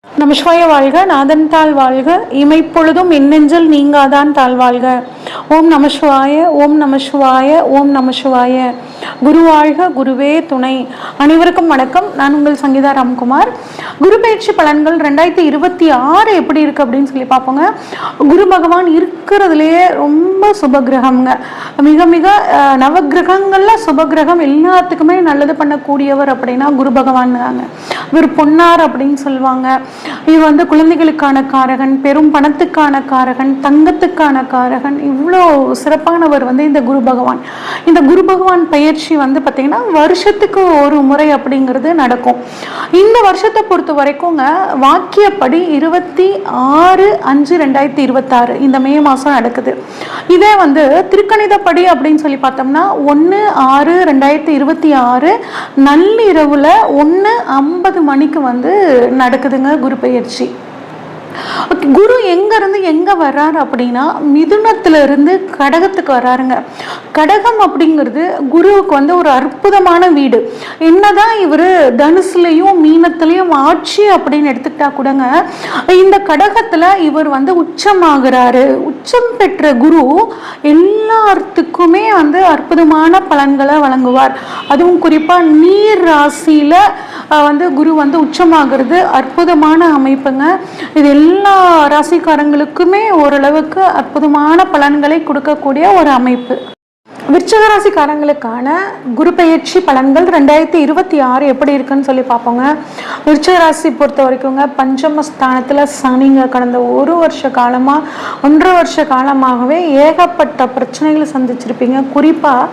நமசிவாய வாழ்க, நாதன் தாழ் வாழ்க, இமைப்பொழுதும் எண்ணெஞ்சல் நீங்காதான் தாழ்வாழ்க. ஓம் நமசிவாய, ஓம் நமசிவாய, ஓம் நமசிவாய. குரு வாழ்க, குருவே துணை. அனைவருக்கும் வணக்கம். நான் உங்கள் சங்கீதா ராம்குமார். குரு பயிற்சி பலன்கள் 2026 எப்படி இருக்கு அப்படின்னு சொல்லி பார்ப்போங்க. குரு பகவான் இருக்கிறதுலேயே ரொம்ப சுபகிரகம்ங்க. மிக மிக நவகிரகங்கள்ல சுபகிரகம், எல்லாத்துக்குமே நல்லது பண்ணக்கூடியவர் அப்படின்னா குரு பகவான் தாங்க. இவர் பொன்னார் அப்படின்னு சொல்லுவாங்க. இவர் வந்து குழந்தைகளுக்கான காரகன், பெரும் பணத்துக்கான காரகன், தங்கத்துக்கான காரகன். இவ்வளோ சிறப்பானவர் வந்து இந்த குரு பகவான். இந்த குரு பகவான் பயிற்சி வந்து பார்த்தீங்கன்னா வருஷத்துக்கு ஒரு முறை அப்படிங்கிறது நடக்கும். இந்த வருஷத்தை பொறுத்த வரைக்கும்ங்க வாக்கியப்படி 26/5/2026 இந்த மே மாதம் நடக்குது. இதே வந்து திருக்கணிதப்படி அப்படின்னு சொல்லி பார்த்தோம்னா 1/6/2026 நள்ளிரவுல 1:50 மணிக்கு வந்து நடக்குதுங்க குரு பயிற்சி. குரு எங்க இருந்து எங்க வர்றாரு அப்படின்னா மிதுனத்துல இருந்து கடகத்துக்கு வர்றாருங்க. கடகம் அப்படிங்கிறது குருவுக்கு வந்து ஒரு அற்புதமான வீடு. என்னதான் இவரு தனுசுலையும் மீனத்திலையும் ஆட்சி அப்படின்னு எடுத்துக்கிட்டா கூடங்க, இந்த கடகத்துல இவர் வந்து உச்சமாகிறாரு. உச்சம் பெற்ற குரு எல்லாத்துக்குமே வந்து அற்புதமான பலன்களை வழங்குவார். அதுவும் குறிப்பா நீர் ராசியில வந்து குரு வந்து உச்சமாகிறது அற்புதமான அமைப்புங்க. இது எல்லா ராசிக்காரங்களுக்குமே ஓரளவுக்கு அற்புதமான பலன்களை கொடுக்கக்கூடிய ஒரு அமைப்பு. விருச்சிக ராசிக்காரங்களுக்கான குரு பயிற்சி பலன்கள் 2026 எப்படி இருக்குன்னு சொல்லி பார்ப்போங்க. விருச்சிக ராசி பொறுத்த வரைக்குங்க பஞ்சமஸ்தானத்தில் சனிங்க கடந்த 1 வருஷ காலமாக 1.5 வருஷ காலமாகவே ஏகப்பட்ட பிரச்சனைகளை சந்திச்சிருப்பீங்க. குறிப்பாக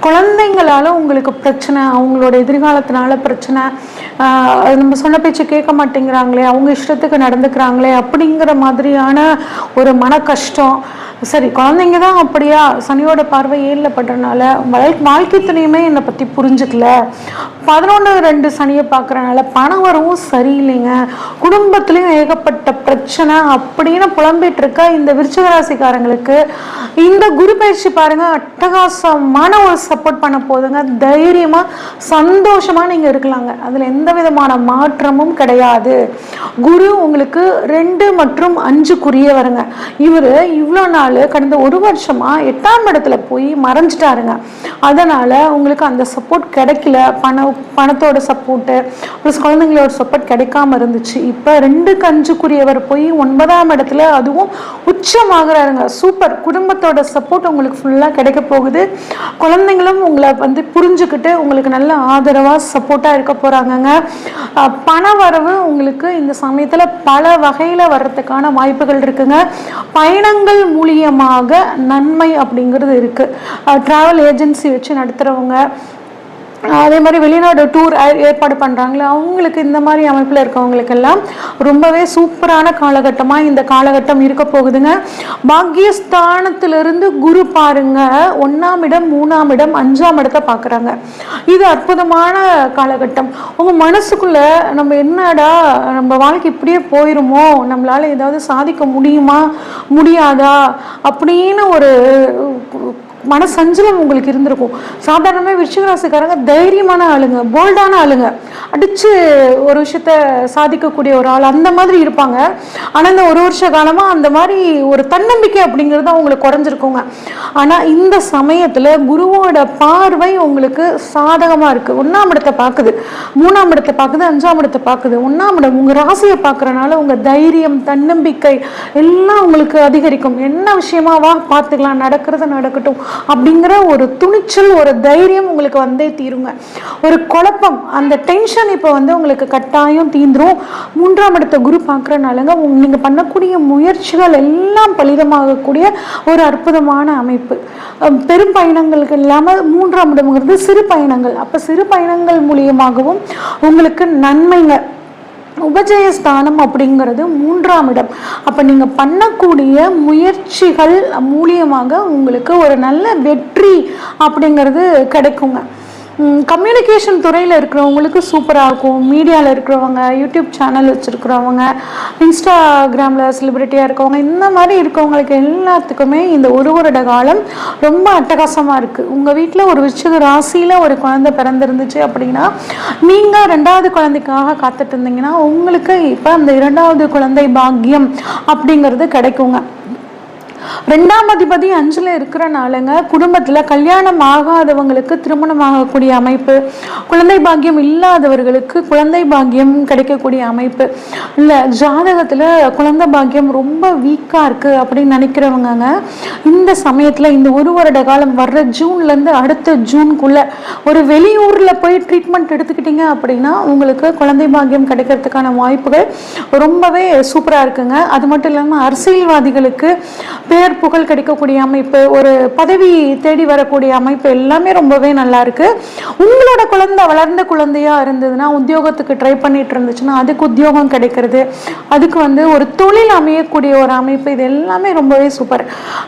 குழந்தைங்களால உங்களுக்கு பிரச்சனை, அவங்களோட எதிர்காலத்தினால பிரச்சனை, நம்ம சொன்ன பேச்சு கேட்க மாட்டேங்கிறாங்களே, அவங்க இஷ்டத்துக்கு நடந்துக்கிறாங்களே அப்படிங்கிற மாதிரியான ஒரு மன கஷ்டம். சரி, குழந்தைங்க தான் அப்படியா, சனியோட பார்வை 7ல் படுறதுனால வாழ்க்கை துணையுமே என்னை பற்றி புரிஞ்சுக்கல, 11/2 சனியை பார்க்குறனால பண வரவும் சரியில்லைங்க, குடும்பத்துலேயும் ஏகப்பட்ட பிரச்சனை அப்படின்னு புலம்பிட்டு இருக்க இந்த விருச்சிக ராசிக்காரங்களுக்கு இந்த குரு பயிற்சி பாருங்க அட்டகாசமான ஒரு சப்போர்ட் பண்ண போதுங்க. தைரியமாக சந்தோஷமாக நீங்கள் இருக்கலாங்க. அதில் எந்த விதமான மாற்றமும் கிடையாது. குரு உங்களுக்கு 2 மற்றும் 5 வருங்க. இவர் இவ்வளோ நாள் கடந்த 1 வருஷமா 8ஆம் இடத்துல போய் மறைஞ்சிட்டாருங்க. அதனால உங்களுக்கு அந்த சப்போர்ட் கிடைக்கல. பணத்தோட சப்போர்ட்டு ப்ளஸ் குழந்தைங்களோட சப்போர்ட் கிடைக்காம இருந்துச்சு. இப்போ 2க்கு 5 போய் 9ஆம் இடத்துல அதுவும் உச்சமாகறாருங்க. சூப்பர். குடும்பத்தோட சப்போர்ட் உங்களுக்கு ஃபுல்லாக கிடைக்க போகுது. குழந்தைங்களும் உங்களை வந்து புரிஞ்சுக்கிட்டு உங்களுக்கு நல்ல ஆதரவாக சப்போர்ட்டாக இருக்க போகிறாங்கங்க. பண வரவு உங்களுக்கு இந்த சமயத்தில் பல வகையில் வர்றதுக்கான வாய்ப்புகள் இருக்குங்க. பயணங்கள் மூலியமாக நன்மை அப்படிங்கிறது இருக்கு. டிராவல் ஏஜென்சி வச்சு நடத்துறவங்க, அதே மாதிரி வெளிநாடு டூர் ஏற்பாடு பண்ணுறாங்களே அவங்களுக்கு, இந்த மாதிரி அமைப்பில் இருக்கவங்களுக்கெல்லாம் ரொம்பவே சூப்பரான காலகட்டமாக இந்த காலகட்டம் இருக்க போகுதுங்க. பாக்கியஸ்தானத்திலிருந்து குரு பாருங்க 1ஆம் இடம், 3ஆம் இடம், 5ஆம் இடத்தை பார்க்குறாங்க. இது அற்புதமான காலகட்டம். உங்கள் மனசுக்குள்ளே நம்ம என்னடா நம்ம வாழ்க்கை இப்படியே போயிருமோ, நம்மளால் ஏதாவது சாதிக்க முடியுமா முடியாதா அப்படின்னு ஒரு மனசஞ்சலம் உங்களுக்கு இருந்திருக்கும். சாதாரணமாக விருச்சிக ராசிக்காரங்க தைரியமான ஆளுங்க, போல்டான ஆளுங்க, அடித்து ஒரு விஷயத்த சாதிக்கக்கூடிய ஒரு ஆள், அந்த மாதிரி இருப்பாங்க. ஆனால் இந்த 1 வருஷ காலமாக அந்த மாதிரி ஒரு தன்னம்பிக்கை அப்படிங்கிறது அவங்களுக்கு குறைஞ்சிருக்குங்க. ஆனால் இந்த சமயத்தில் குருவோட பார்வை உங்களுக்கு சாதகமாக இருக்குது. 1ஆம் இடத்தை பார்க்குது, 3ஆம் இடத்தை பார்க்குது, 5ஆம் இடத்தை பார்க்குது. 1ஆம் இடம் உங்கள் ராசியை பார்க்குறனால உங்கள் தைரியம், தன்னம்பிக்கை எல்லாம் உங்களுக்கு அதிகரிக்கும். என்ன விஷயமா வா பார்த்துக்கலாம், நடக்கிறது நடக்கட்டும் அப்படிங்கிற ஒரு துணிச்சல், ஒரு தைரியம் உங்களுக்கு வந்தே தீருங்க. ஒரு குழப்பம், அந்த டென்ஷன் இப்போ வந்து உங்களுக்கு கட்டாயம் தீந்துரும். 3ஆம் இடத்தை குரு பார்க்குறனாலங்க நீங்க பண்ணக்கூடிய முயற்சிகள் எல்லாம் பலிதமாகக்கூடிய ஒரு அற்புதமான அமைப்பு. பெரும் பயணங்களுக்கு இல்லாமல் 3ஆம் இடம்ங்கிறது சிறு பயணங்கள். அப்போ சிறு பயணங்கள் மூலியமாகவும் உங்களுக்கு நன்மைங்க. உபஜயஸ்தானம் அப்படிங்கிறது 3ஆம் இடம். அப்போ நீங்கள் பண்ணக்கூடிய முயற்சிகள் மூலியமாக உங்களுக்கு ஒரு நல்ல வெற்றி அப்படிங்கிறது கிடைக்குங்க. கம்யூனிகேஷன் துறையில் இருக்கிறவங்களுக்கு சூப்பராக இருக்கும். மீடியாவில் இருக்கிறவங்க, யூடியூப் சேனல் வச்சுருக்கிறவங்க, இன்ஸ்டாகிராமில் செலிப்ரிட்டியாக இருக்கவங்க, இந்த மாதிரி இருக்கவங்களுக்கு எல்லாத்துக்குமே இந்த ஒரு வருட காலம் ரொம்ப அட்டகாசமாக இருக்குது. உங்கள் வீட்டில் ஒரு விருச்சிக ராசியில் ஒரு குழந்தை பிறந்திருந்துச்சு அப்படின்னா, நீங்கள் 2வது குழந்தைக்காக காத்துட்டு இருந்தீங்கன்னா உங்களுக்கு இப்போ அந்த 2வது குழந்தை பாக்கியம் அப்படிங்கிறது கிடைக்குங்க. 2ஆம் அதிபதி 5ல் இருக்கிறனாலங்க குடும்பத்தில் கல்யாணம் ஆகாதவங்களுக்கு திருமணம் ஆகக்கூடிய அமைப்பு, குழந்தை பாக்கியம் இல்லாதவர்களுக்கு குழந்தை பாக்கியம் கிடைக்கக்கூடிய அமைப்பு, இல்லை ஜாதகத்தில் குழந்தை பாக்கியம் ரொம்ப வீக்காக இருக்குது அப்படின்னு நினைக்கிறவங்க இந்த சமயத்தில் இந்த ஒரு வருட காலம் வர்ற ஜூன்லேருந்து அடுத்த ஜூனுக்குள்ளே ஒரு வெளியூரில் போய் ட்ரீட்மெண்ட் எடுத்துக்கிட்டீங்க அப்படின்னா உங்களுக்கு குழந்தை பாக்கியம் கிடைக்கிறதுக்கான வாய்ப்புகள் ரொம்பவே சூப்பராக இருக்குங்க. அது மட்டும் இல்லாமல் அரசியல்வாதிகளுக்கு பேர் புகழ் கிடைக்கக்கூடிய அமைப்பு, ஒரு பதவி தேடி வரக்கூடிய அமைப்பு எல்லாமே ரொம்பவே நல்லா இருக்கு. உங்களோட குழந்தை வளர்ந்த குழந்தையா இருந்ததுன்னா, உத்தியோகத்துக்கு ட்ரை பண்ணிட்டு இருந்துச்சுன்னா அதுக்கு உத்தியோகம் கிடைக்கிறது, அதுக்கு ஒரு தொழில் அமையக்கூடிய ஒரு அமைப்பு, இது எல்லாமே ரொம்பவே சூப்பர்.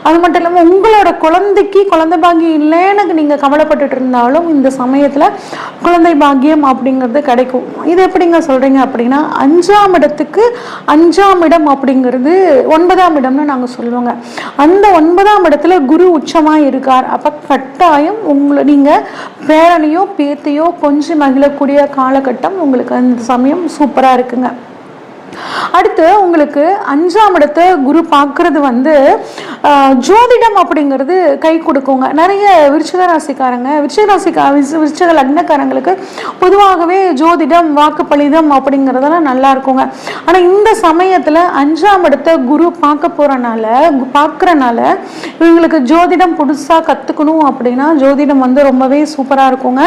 அது மட்டும் இல்லாமல் உங்களோட குழந்தைக்கு குழந்தை பாக்கியம் இல்லைன்னு நீங்க கவலைப்பட்டுட்டு இருந்தாலும் இந்த சமயத்துல குழந்தை பாக்கியம் அப்படிங்கிறது கிடைக்கும். இது எப்படிங்க சொல்றீங்க அப்படின்னா, 5ஆம் இடத்துக்கு 5ஆம் இடம் அப்படிங்கிறது 9ஆம் இடம்னு நாங்க சொல்லுவோங்க. அந்த 9ஆம் இடத்துல குரு உச்சமா இருக்கார். அப்ப கட்டாயம் நீங்க பேரனையோ பேத்தையோ கொஞ்சம் மகிழக்கூடிய காலகட்டம் உங்களுக்கு அந்த சமயம் சூப்பரா இருக்குங்க. அடுத்து உங்களுக்கு 5ஆம் இடத்தை குரு பார்க்கறது ஜோதிடம் அப்படிங்கிறது கை கொடுக்குங்க. நிறைய விருச்சிக ராசிக்காரங்க, விருச்சிக லக்னக்காரங்களுக்கு பொதுவாகவே ஜோதிடம், வாக்கு பலிதம் அப்படிங்கிறதெல்லாம் நல்லா இருக்குங்க. ஆனால் இந்த சமயத்தில் 5ஆம் இடத்தை குரு பார்க்கறனால இவங்களுக்கு ஜோதிடம் புதுசாக கற்றுக்கணும் அப்படின்னா ஜோதிடம் ரொம்பவே சூப்பராக இருக்குங்க.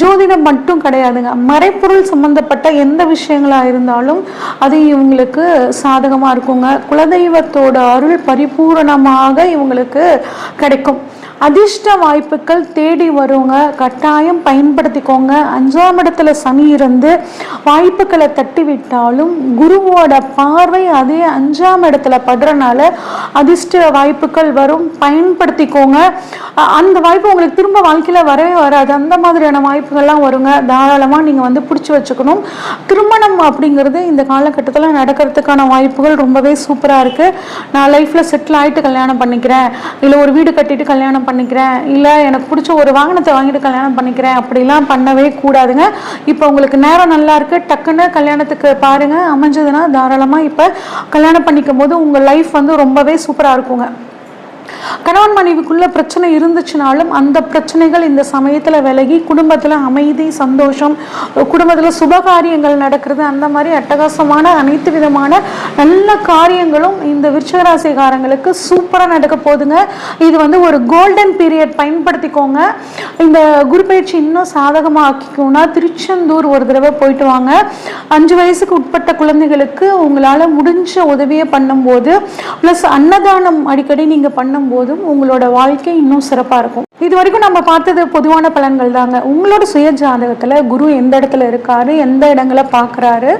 ஜோதிடம் மட்டும் கிடையாதுங்க, மறைப்பொருள் சம்பந்தப்பட்ட எந்த விஷயங்களாக இருந்தாலும் அது இவங்களுக்கு சாதகமாக இருக்குங்க. குலதெய்வத்தோட அருள் பரிபூரணமாக இவங்களுக்கு கிடைக்கும். அதிர்ஷ்ட வாய்ப்புகள் தேடி வருங்க, கட்டாயம் பயன்படுத்திக்கோங்க. 5ஆம் இடத்துல சனி இருந்து வாய்ப்புகளை தட்டி விட்டாலும் குருவோட பார்வை அதே 5ஆம் இடத்துல படுறனால அதிர்ஷ்ட வாய்ப்புகள் வரும், பயன்படுத்திக்கோங்க. அந்த வாய்ப்பு உங்களுக்கு திரும்ப வாழ்க்கையில் வரவே வராது, அந்த மாதிரியான வாய்ப்புகள்லாம் வருங்க. தாராளமாக நீங்கள் பிடிச்சி வச்சுக்கணும். திருமணம் அப்படிங்கிறது இந்த காலகட்டத்தில் நடக்கிறதுக்கான வாய்ப்புகள் ரொம்பவே சூப்பராக இருக்குது. நான் லைஃப்பில் செட்டில் ஆகிட்டு கல்யாணம் பண்ணிக்கிறேன், இல்லை ஒரு வீடு கட்டிட்டு கல்யாணம் பண்ணிக்கிறேன், இல்லை எனக்கு பிடிச்ச ஒரு வாகனத்தை வாங்கிட்டு கல்யாணம் பண்ணிக்கிறேன் அப்படிலாம் பண்ணவே கூடாதுங்க. இப்போ உங்களுக்கு நேரம் நல்லா இருக்கு, டக்குன்னு கல்யாணத்துக்கு பாருங்க, அமைஞ்சதுன்னா தாராளமாக இப்போ கல்யாணம் பண்ணிக்கும் போது உங்கள் லைஃப் ரொம்பவே சூப்பராக இருக்குங்க. கணவன் மனைவிக்குள்ள பிரச்சனை இருந்துச்சுனாலும் அந்த பிரச்சனைகள் இந்த சமயத்துல விலகி குடும்பத்துல அமைதி, சந்தோஷம், குடும்பத்துல சுபகாரியங்கள் நடக்கிறது, அந்த மாதிரி அட்டகாசமான அனைத்து விதமான நல்ல காரியங்களும் இந்த விருச்சிகராசிக்காரங்களுக்கு சூப்பரா நடக்க போகுதுங்க. இது ஒரு கோல்டன் பீரியட், பயன்படுத்திக்கோங்க. இந்த குரு பயிற்சி இன்னும் சாதகமாக ஆக்கிக்கோன்னா திருச்செந்தூர் ஒரு தடவை போயிட்டு வாங்க. 5 வயசுக்கு உட்பட்ட குழந்தைகளுக்கு உங்களால் முடிஞ்ச உதவியை பண்ணும்போது ப்ளஸ் அன்னதானம் அடிக்கடி நீங்கள் பண்ணும்போதும் உங்களோட வாழ்க்கை இன்னும் சிறப்பாக இருக்கும். இது வரைக்கும் நம்ம பார்த்தது பொதுவான பலன்கள் தாங்க. உங்களோட சுய ஜாதகத்தில் குரு எந்த இடத்துல இருக்காரு, எந்த இடங்களை பார்க்குறாரு,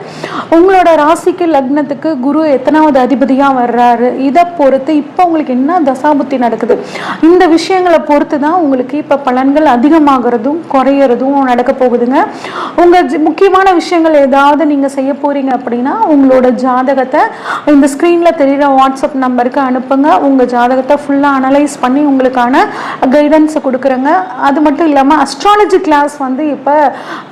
உங்களோட ராசிக்கு லக்னத்துக்கு குரு எத்தனாவது அதிபதியாக வர்றாரு, இதை பொறுத்து இப்போ உங்களுக்கு என்ன தசாபுத்தி நடக்குது, இந்த விஷயங்களை பொறுத்து தான் உங்களுக்கு இப்போ பலன்கள் அதிகமாகிறதும் குறையிறதும் நடக்க போகுதுங்க. உங்கள் முக்கியமான விஷயங்கள் ஏதாவது நீங்கள் செய்ய போகிறீங்க அப்படின்னா உங்களோட ஜாதகத்தை இந்த ஸ்க்ரீனில் தெரிகிற வாட்ஸ்அப் நம்பருக்கு அனுப்புங்க. உங்கள் ஜாதகத்தை ஃபுல்லாக அனலைஸ் பண்ணி உங்களுக்கான கைடன்ஸ் கொடுக்குறேங்க. அது மட்டும் இல்லாமல் அஸ்ட்ராலஜி கிளாஸ் இப்போ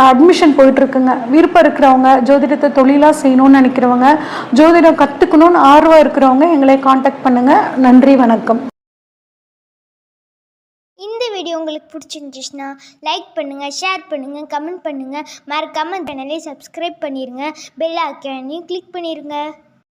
அட்மிஷன் போயிட்டுருக்குங்க. விருப்பம் இருக்கிறவங்க, ஜோதிடத்தை தொழிலாக செய்யணும்னு நினைக்கிறவங்க, ஜோதிடம் கற்றுக்கணும்னு ஆர்வம் இருக்கிறவங்க எங்களை காண்டாக்ட் பண்ணுங்கள். நன்றி, வணக்கம். இந்த வீடியோ உங்களுக்கு பிடிச்சிருந்துச்சுன்னா லைக் பண்ணுங்கள், ஷேர் பண்ணுங்கள், கமெண்ட் பண்ணுங்கள். மறக்காமல் சேனலை சப்ஸ்கிரைப் பண்ணிடுங்க. பெல் ஐக்கானையும் கிளிக் பண்ணிடுங்க.